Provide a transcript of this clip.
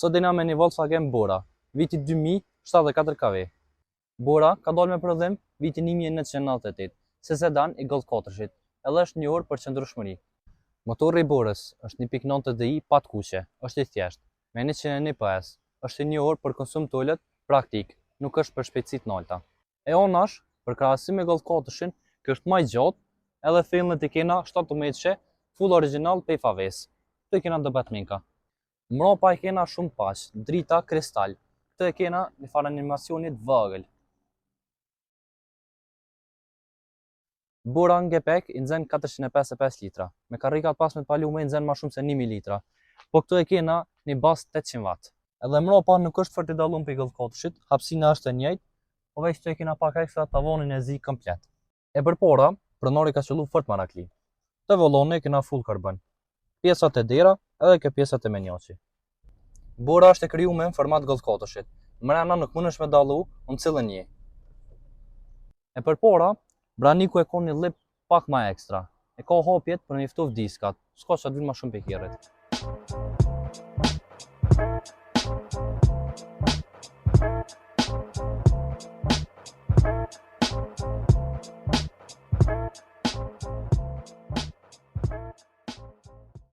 Sot dina me një Volkswagen Bora, viti 2074 kW. Bora ka dalë me prodhim vitin 1998, si sedan i Golf 4-shit, edhe është një orë për qëndrueshmëri. Motorri i Borës është 1.9 TDI pa të kuqe, është i thjeshtë, me 101 PS, është i një orë për konsum të ulët praktik, nuk është për shpejtësi të larta. E onash, për krahasim me Golf 4-shin, kjo është më i gjatë, edhe thellët i kena 17 full original pej faves. Këtu i kena dobatminka. Mbrapa i kena shumë paq, drita kristal. Këtë e kena një farë animacionit vogël. Bora në gepek i nxen 455 litra, me karrikat pasme të palume i nxen ma shumë se 1000 litra, po këtu e kena një bas 800 watt. Edhe mbrapa nuk është fort i dallum për Golf 4-shit, hapësina është e njëjtë, po veç të e kena pak ekstra tavonin e zi komplet. E përpora, pronari ka qëllu fort marakli. Të volloni kena full karbon. Pjesat e dera edhe ke pjesat e menjaçi. Bora është e krijuar në format Golf 4-shit. Mrena nuk mundesh me dallu në cilën një. E përpora, braniku e ka një lip pak ma ekstra. E ka hapjet për me ftof diskat, s'ka që të vinë ma shumë për kjerët.